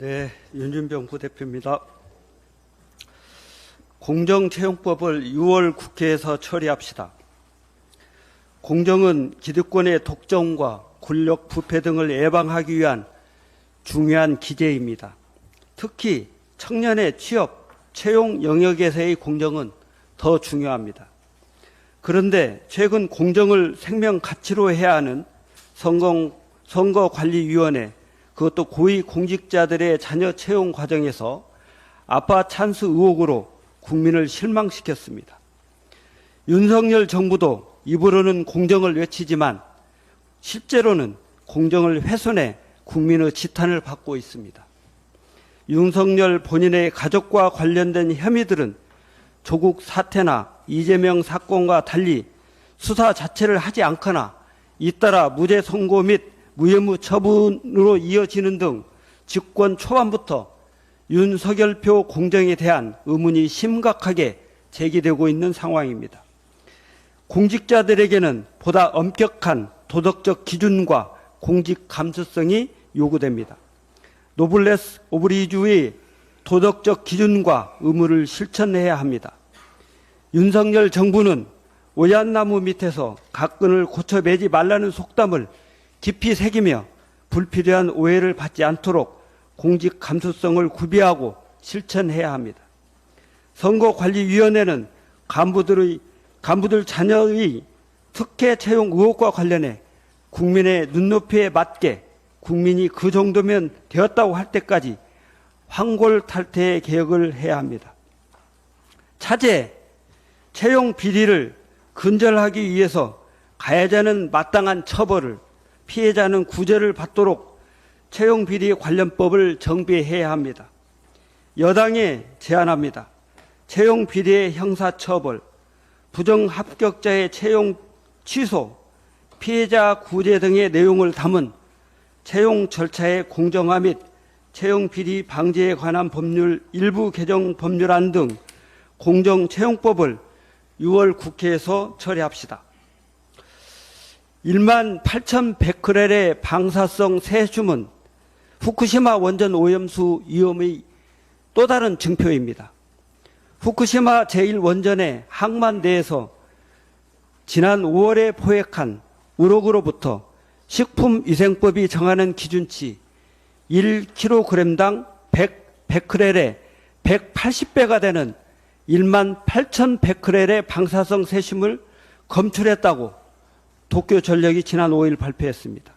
네, 윤준병 부대표입니다. 공정채용법을 6월 국회에서 처리합시다. 공정은 기득권의 독점과 권력 부패 등을 예방하기 위한 중요한 기제입니다. 특히 청년의 취업, 채용 영역에서의 공정은 더 중요합니다. 그런데 최근 공정을 생명 가치로 해야 하는 선거관리위원회, 그것도 고위 공직자들의 자녀 채용 과정에서 아빠 찬스 의혹으로 국민을 실망시켰습니다. 윤석열 정부도 입으로는 공정을 외치지만 실제로는 공정을 훼손해 국민의 지탄을 받고 있습니다. 윤석열 본인의 가족과 관련된 혐의들은 조국 사태나 이재명 사건과 달리 수사 자체를 하지 않거나 잇따라 무죄 선고 및 무혐의 처분으로 이어지는 등 집권 초반부터 윤석열표 공정에 대한 의문이 심각하게 제기되고 있는 상황입니다. 공직자들에게는 보다 엄격한 도덕적 기준과 공직 감수성이 요구됩니다. 노블레스 오브리주의 도덕적 기준과 의무를 실천해야 합니다. 윤석열 정부는 오얏나무 밑에서 각근을 고쳐매지 말라는 속담을 깊이 새기며 불필요한 오해를 받지 않도록 공직 감수성을 구비하고 실천해야 합니다. 선거관리위원회는 간부들 자녀의 특혜 채용 의혹과 관련해 국민의 눈높이에 맞게 국민이 그 정도면 되었다고 할 때까지 황골탈퇴의 개혁을 해야 합니다. 차제, 채용 비리를 근절하기 위해서 가해자는 마땅한 처벌을, 피해자는 구제를 받도록 채용 비리 관련법을 정비해야 합니다. 여당에 제안합니다. 채용 비리의 형사처벌, 부정합격자의 채용 취소, 피해자 구제 등의 내용을 담은 채용 절차의 공정화 및 채용 비리 방지에 관한 법률 일부 개정 법률안 등 공정채용법을 6월 국회에서 처리합시다. 18,100베크렐의 방사성 세슘은 후쿠시마 원전 오염수 위험의 또 다른 증표입니다. 후쿠시마 제1원전의 항만대에서 지난 5월에 포획한 우럭으로부터 식품위생법이 정하는 기준치 1kg당 100베크렐의 180배가 되는 18,000베크렐의 방사성 세슘을 검출했다고 도쿄전력이 지난 5일 발표했습니다.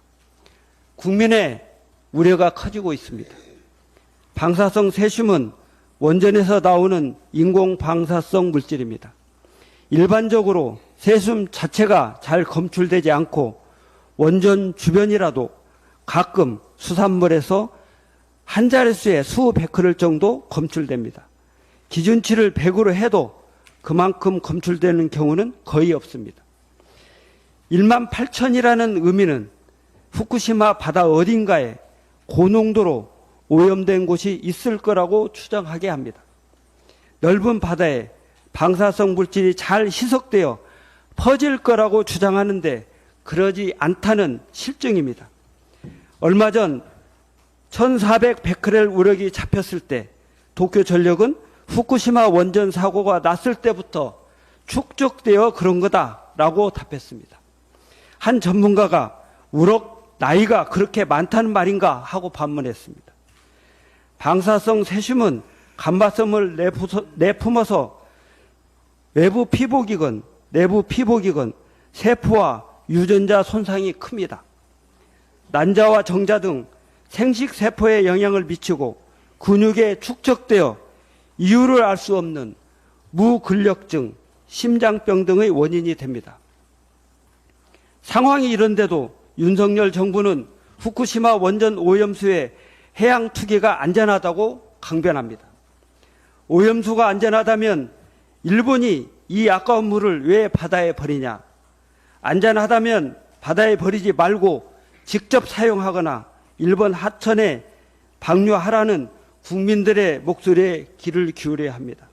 국민의 우려가 커지고 있습니다. 방사성 세슘은 원전에서 나오는 인공방사성 물질입니다. 일반적으로 세슘 자체가 잘 검출되지 않고 원전 주변이라도 가끔 수산물에서 한 자릿수에 수베크렐 정도 검출됩니다. 기준치를 100으로 해도 그만큼 검출되는 경우는 거의 없습니다. 18,000이라는 의미는 후쿠시마 바다 어딘가에 고농도로 오염된 곳이 있을 거라고 추정하게 합니다. 넓은 바다에 방사성 물질이 잘 희석되어 퍼질 거라고 주장하는데 그러지 않다는 실증입니다. 얼마 전 1,400베크렐 우럭이 잡혔을 때 도쿄전력은 후쿠시마 원전 사고가 났을 때부터 축적되어 그런 거다라고 답했습니다. 한 전문가가 우럭 나이가 그렇게 많다는 말인가 하고 반문했습니다. 방사성 세슘은 감바섬을 내품어서 외부 피복이건 내부 피복이건 세포와 유전자 손상이 큽니다. 난자와 정자 등 생식세포에 영향을 미치고 근육에 축적되어 이유를 알 수 없는 무근력증, 심장병 등의 원인이 됩니다. 상황이 이런데도 윤석열 정부는 후쿠시마 원전 오염수의 해양 투기가 안전하다고 강변합니다. 오염수가 안전하다면 일본이 이 아까운 물을 왜 바다에 버리냐? 안전하다면 바다에 버리지 말고 직접 사용하거나 일본 하천에 방류하라는 국민들의 목소리에 귀를 기울여야 합니다.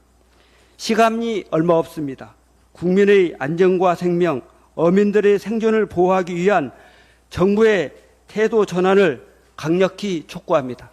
시간이 얼마 없습니다. 국민의 안전과 생명, 어민들의 생존을 보호하기 위한 정부의 태도 전환을 강력히 촉구합니다.